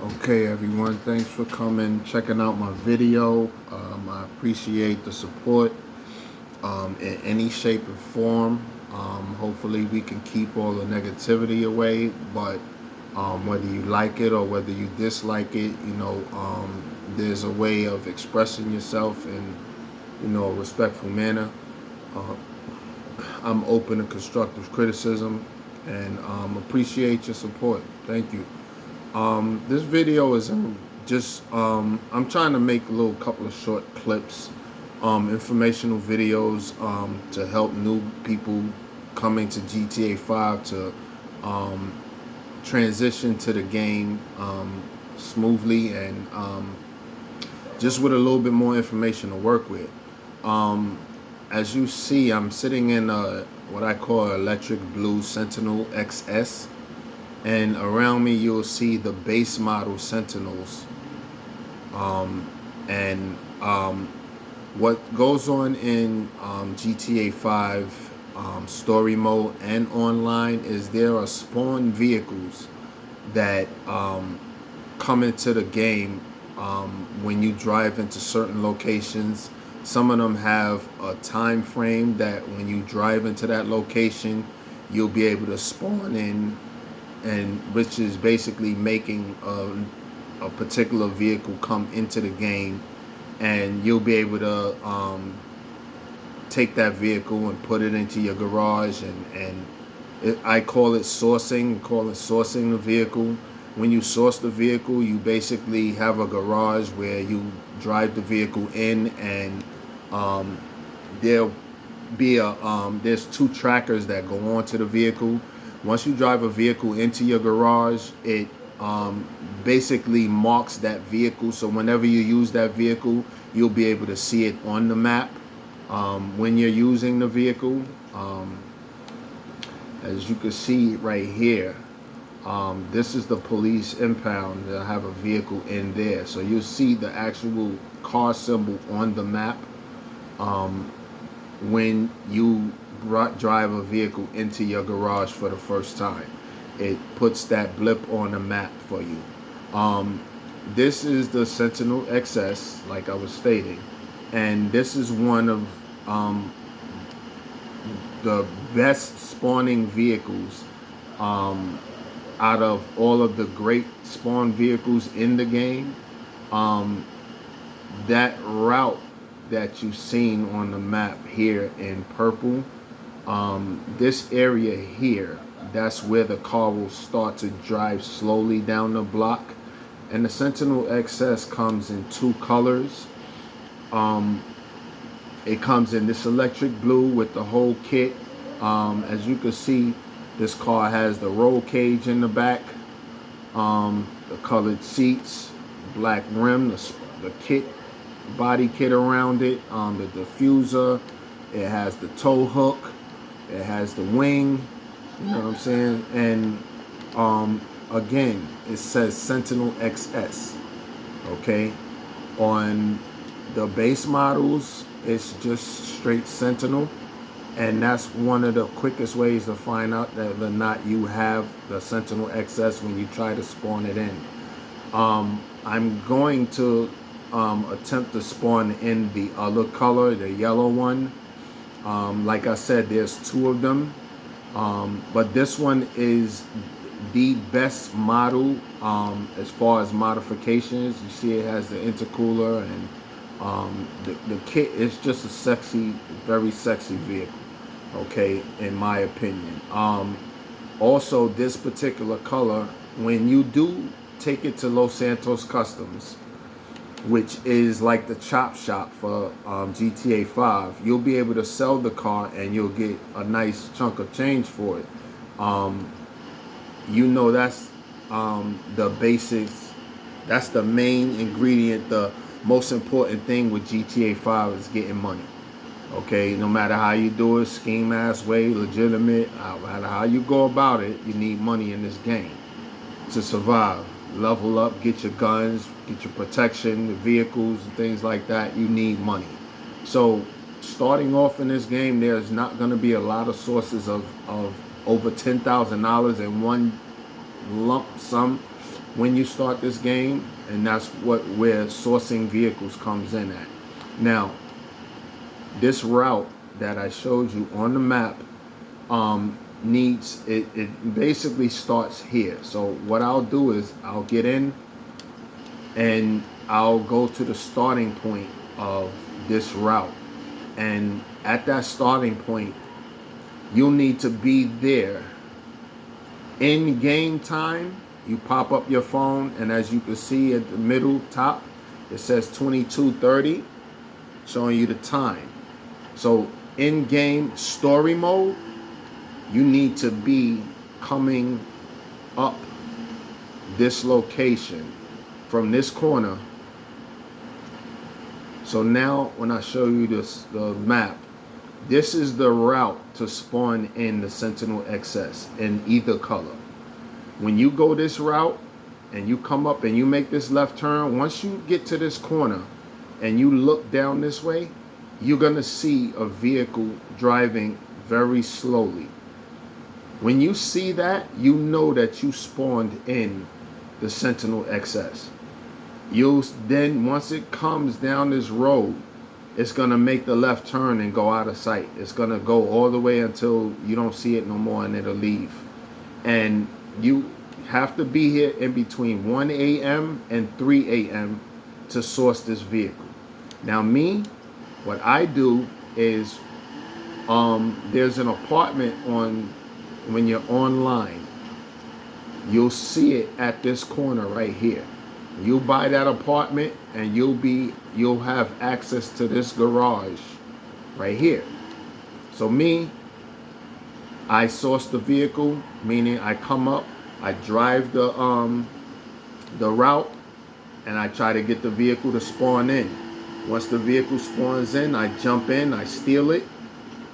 Okay, everyone, thanks for coming, checking out my video. I appreciate the support in any shape or form. Hopefully, we can keep all the negativity away, but whether you like it or whether you dislike it, there's a way of expressing yourself in, a respectful manner. Uh, I'm open to constructive criticism and appreciate your support. Thank you. This video is just I'm trying to make a little couple of short clips, informational videos to help new people coming to GTA 5 to um, transition to the game smoothly and just with a little bit more information to work with. Um, as you see, I'm sitting in what I call electric blue Sentinel XS, and around me you'll see the base model Sentinels. And what goes on in GTA 5 story mode and online is there are spawn vehicles that come into the game when you drive into certain locations. Some of them have a time frame that when you drive into that location, you'll be able to spawn in, and which is basically making a particular vehicle come into the game, and you'll be able to take that vehicle and put it into your garage, and I call it sourcing the vehicle. When you source the vehicle, you basically have a garage where you drive the vehicle in, and um, there'll be there's two trackers that go onto the vehicle. Once you drive a vehicle into your garage, it basically marks that vehicle. So whenever you use that vehicle, you'll be able to see it on the map when you're using the vehicle. Um, as you can see right here, this is the police impound. They'll have a vehicle in there. So you'll see the actual car symbol on the map um, when you drive a vehicle into your garage for the first time. It puts that blip on the map for you. Um, this is the Sentinel XS, like I was stating, and this is one of um, the best spawning vehicles um, out of all of the great spawn vehicles in the game. Um, that route that you've seen on the map here in purple, this area here, that's where the car will start to drive slowly down the block. And the Sentinel XS comes in two colors. Um, it comes in this electric blue with the whole kit. As you can see, this car has the roll cage in the back, the colored seats, black rim, the kit, body kit around it, the diffuser. It has the tow hook. It has the wing. You know what I'm saying? And again, it says Sentinel XS. Okay, on the base models, it's just straight Sentinel, and that's one of the quickest ways to find out that or not you have the Sentinel XS when you try to spawn it in. I'm going to attempt to spawn in the other color, the yellow one. Like I said, there's two of them, but this one is the best model as far as modifications. You see, it has the intercooler, and the kit is just a sexy, very sexy vehicle. Okay, in my opinion. Also, this particular color, when you do take it to Los Santos Customs, which is like the chop shop for GTA 5, you'll be able to sell the car and you'll get a nice chunk of change for it. That's the basics. That's the main ingredient. The most important thing with GTA 5 is getting money. Okay, no matter how you do it, scheme ass way, legitimate, no matter how you go about it, you need money in this game to survive. Level up, get your guns, get your protection, the vehicles and things like that. You need money. So starting off in this game, there's not going to be a lot of sources of over $10,000 in one lump sum when you start this game, and that's where sourcing vehicles comes in at. Now, this route that I showed you on the map needs it basically starts here. So what I'll do is I'll get in and I'll go to the starting point of this route, and at that starting point you'll need to be there in game time. You pop up your phone, and as you can see at the middle top, it says 22:30, showing you the time. So in game story mode, you need to be coming up this location from this corner. So now when I show you the map, this is the route to spawn in the Sentinel XS in either color. When you go this route and you come up and you make this left turn, once you get to this corner and you look down this way, you're gonna see a vehicle driving very slowly. When you see that, you know that you spawned in the Sentinel XS. You'll then, once it comes down this road, it's gonna make the left turn and go out of sight. It's gonna go all the way until you don't see it no more, and it'll leave. And you have to be here in between 1 a.m. and 3 a.m. to source this vehicle. Now me, what I do is there's an apartment on, when you're online, you'll see it at this corner right here. You buy that apartment and you'll have access to this garage right here. So me, I source the vehicle, meaning I come up, I drive the route, and I try to get the vehicle to spawn in. Once the vehicle spawns in, I jump in, I steal it,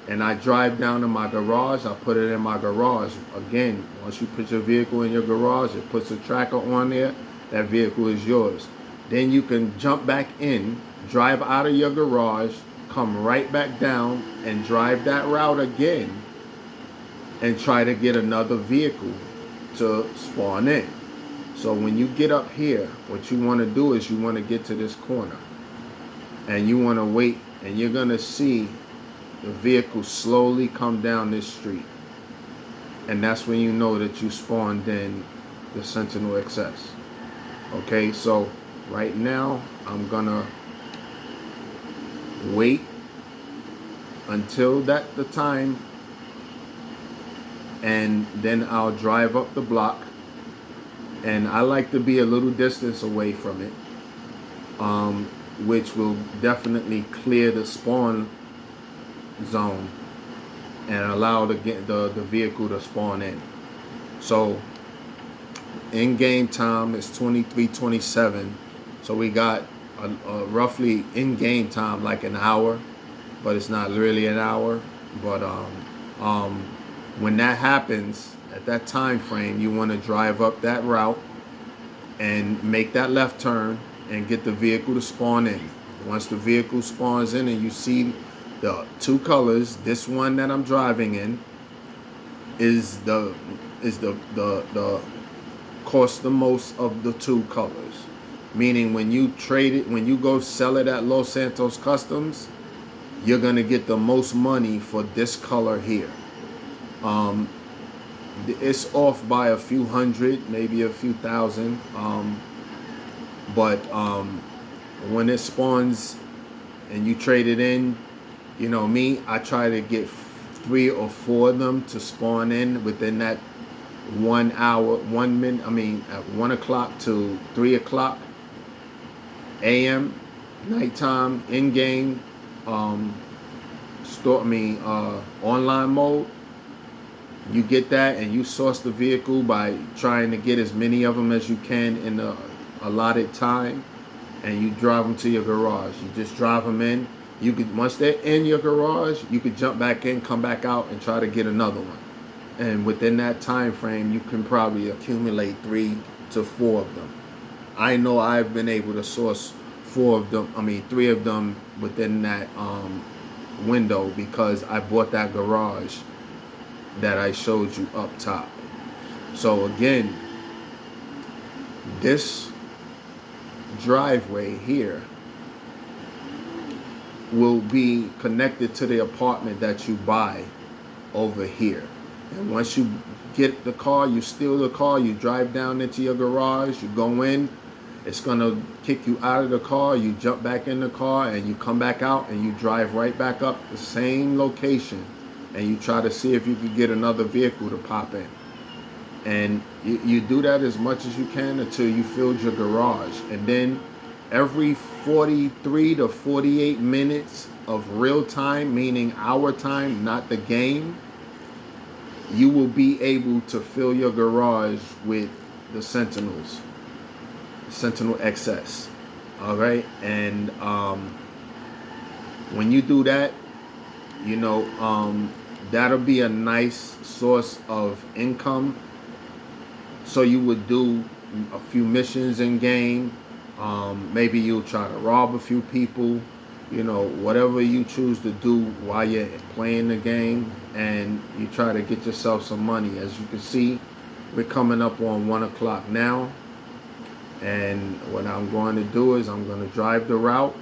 and I drive down to my garage. I put it in my garage. Again, once you put your vehicle in your garage, it puts a tracker on there. That vehicle is yours. Then you can jump back in, drive out of your garage, come right back down and drive that route again and try to get another vehicle to spawn in. So when you get up here, what you want to do is you want to get to this corner and you want to wait, and you're going to see the vehicle slowly come down this street. And that's when you know that you spawned in the Sentinel XS. Okay, so right now I'm gonna wait until the time, and then I'll drive up the block, and I like to be a little distance away from it, which will definitely clear the spawn zone and allow the vehicle to spawn in. So in game time is 23:27, so we got a roughly in game time like an hour, but it's not really an hour. But when that happens, at that time frame, you want to drive up that route and make that left turn and get the vehicle to spawn in. Once the vehicle spawns in and you see the two colors, this one that I'm driving in is the cost the most of the two colors. Meaning when you trade it, when you go sell it at Los Santos Customs, you're gonna get the most money for this color here. It's off by a few hundred, maybe a few thousand, but when it spawns and you trade it in, you know me, I try to get 3 or 4 of them to spawn in within that 1 hour, 1 minute. I mean, at 1 o'clock to 3 o'clock a.m. nighttime in game online mode. You get that and you source the vehicle by trying to get as many of them as you can in the allotted time, and you drive them to your garage. You just drive them in. You could, once they're in your garage, you could jump back in, come back out, and try to get another one. And within that time frame, you can probably accumulate 3 to 4 of them. I know I've been able to source 3 of them within that window, because I bought that garage that I showed you up top. So again, This driveway here will be connected to the apartment that you buy over here. And once you get the car, you steal the car, you drive down into your garage, you go in, it's gonna kick you out of the car, you jump back in the car, and you come back out and you drive right back up the same location, and you try to see if you could get another vehicle to pop in. And you do that as much as you can until you filled your garage. And then every 43 to 48 minutes of real time, meaning our time, not the game, you will be able to fill your garage with the Sentinel XS. All right. And when you do that, you know, that'll be a nice source of income. So you would do a few missions in game. Maybe you'll try to rob a few people. You know, whatever you choose to do while you're playing the game, and you try to get yourself some money. As you can see, we're coming up on 1 o'clock now. And what I'm going to do is I'm going to drive the route.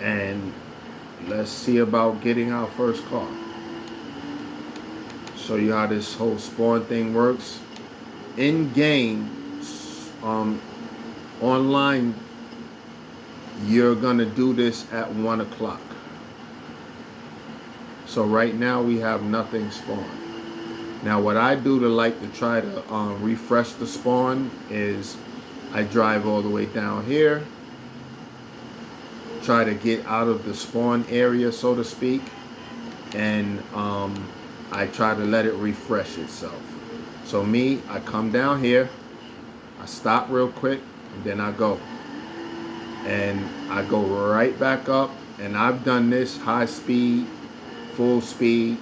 And let's see about getting our first car. Show you how this whole spawn thing works. In game, online, you're gonna do this at 1 o'clock. So right now we have nothing spawned. Now what I do to try to refresh the spawn is I drive all the way down here, try to get out of the spawn area, so to speak, and I try to let it refresh itself. So me, I come down here, I stop real quick, and then I go. And I go right back up, and I've done this high speed, full speed,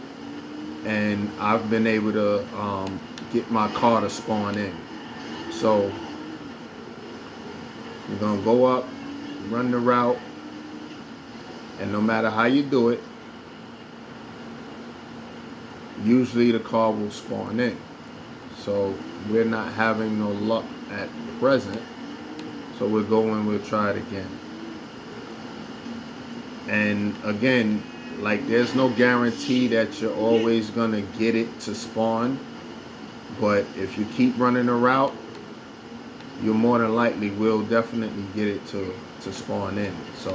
and I've been able to get my car to spawn in. So you're gonna go up, run the route, and no matter how you do it, usually the car will spawn in. So we're not having no luck at present. So we'll try it again. And again, like, there's no guarantee that you're always gonna get it to spawn. But if you keep running the route, you more than likely will definitely get it to spawn in. So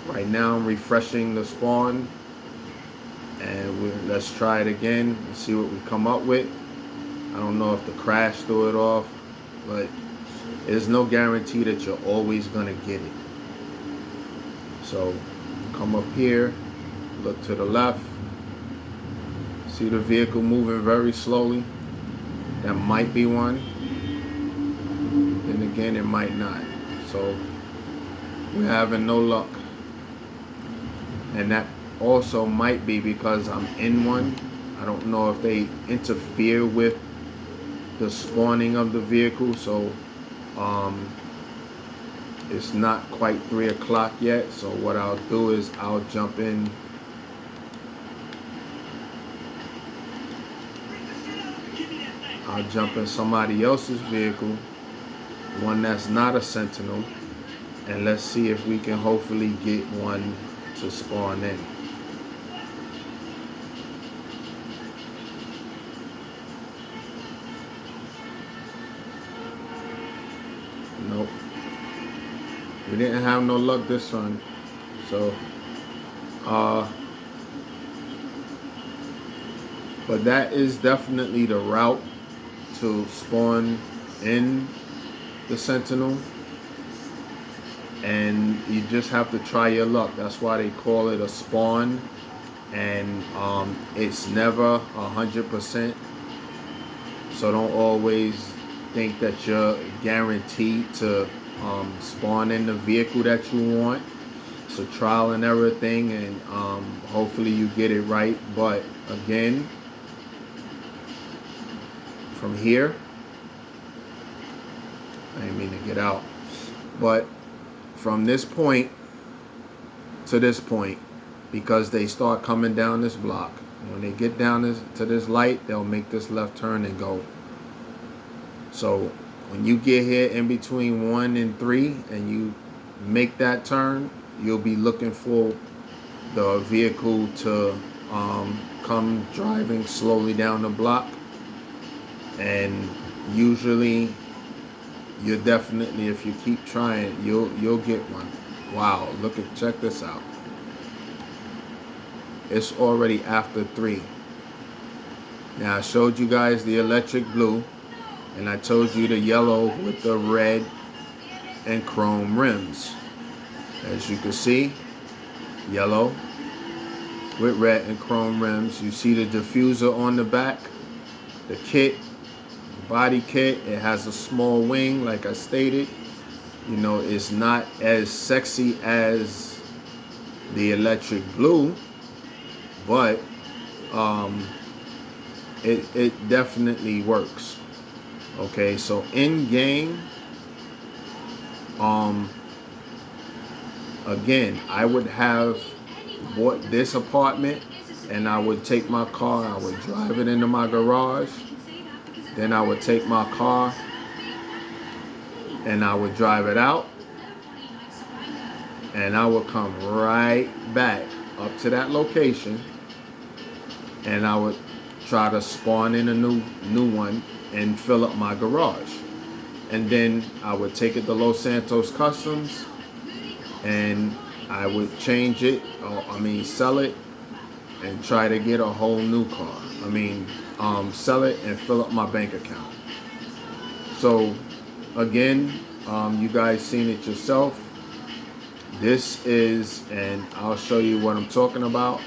right now I'm refreshing the spawn. And let's try it again and see what we come up with. I don't know if the crash threw it off, but there's no guarantee that you're always gonna get it. So come up here, look to the left, see the vehicle moving very slowly. That might be one. Then again, it might not. So we're having no luck. And that also might be because I'm in one. I don't know if they interfere with the spawning of the vehicle. So it's not quite 3 o'clock yet. So what I'll do is I'll jump in. I'll jump in somebody else's vehicle, one that's not a Sentinel, and let's see if we can hopefully get one to spawn in. Nope. We didn't have no luck this run. So but that is definitely the route to spawn in the Sentinel. And you just have to try your luck. That's why they call it a spawn. And it's never 100%. So don't always think that you're guaranteed to spawn in the vehicle that you want. It's a trial and error thing, and hopefully you get it right. But again, from here, I didn't mean to get out, but from this point to this point, because they start coming down this block, when they get down to this light, they'll make this left turn and go. So when you get here in between 1 and 3 and you make that turn, you'll be looking for the vehicle to come driving slowly down the block, and usually you'll definitely, if you keep trying, you'll get one. Wow, check this out. It's already after 3. Now I showed you guys the electric blue, and I told you the yellow with the red and chrome rims. As you can see, yellow with red and chrome rims. You see the diffuser on the back, the kit, the body kit. It has a small wing, like I stated. You know, it's not as sexy as the electric blue, but it definitely works. Okay, so in game, again, I would have bought this apartment, and I would take my car, I would drive it into my garage, then I would take my car and I would drive it out, and I would come right back up to that location, and I would try to spawn in a new one and fill up my garage. And then I would take it to Los Santos Customs, and I would change it, sell it, and try to get a whole new car. Sell it and fill up my bank account. So again, you guys seen it yourself. This is, and I'll show you what I'm talking about,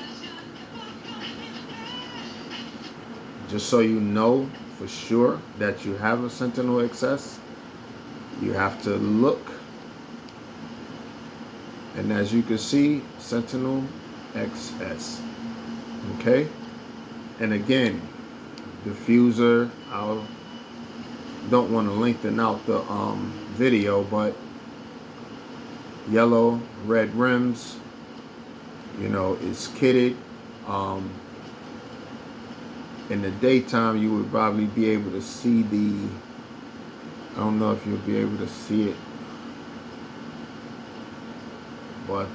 just so you know for sure that you have a Sentinel XS. You have to look, and as you can see, Sentinel XS. Okay, and again, diffuser, I don't want to lengthen out the video, but yellow, red rims, you know, it's kitted. In the daytime, you would probably be able to see I don't know if you'll be able to see it, but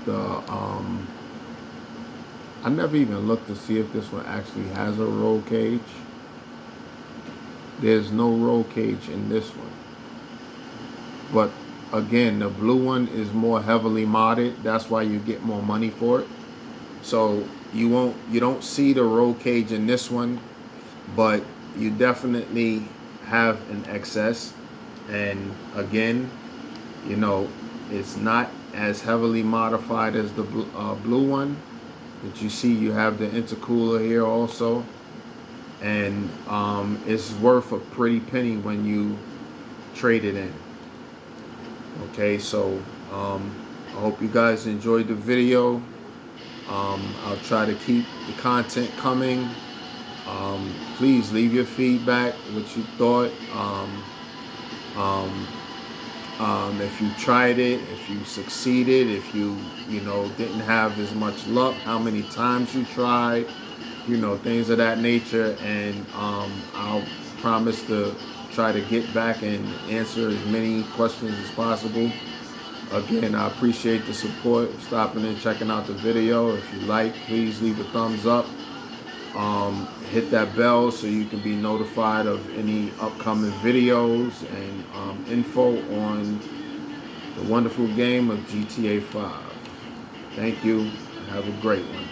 I never even looked to see if this one actually has a roll cage. There's no roll cage in this one. But again, the blue one is more heavily modded. That's why you get more money for it. So you don't see the roll cage in this one, but you definitely have an XS. And again, you know, it's not as heavily modified as the blue one. But you see, you have the intercooler here also, and it's worth a pretty penny when you trade it in. Okay, so I hope you guys enjoyed the video. I'll try to keep the content coming. Please leave your feedback, what you thought. If you tried it, if you succeeded, if you didn't have as much luck, how many times you tried, things of that nature. And I'll promise to try to get back and answer as many questions as possible. Again, I appreciate the support, stopping and checking out the video. If you like, please leave a thumbs up. Hit that bell so you can be notified of any upcoming videos and info on the wonderful game of GTA 5. Thank you. Have a great one.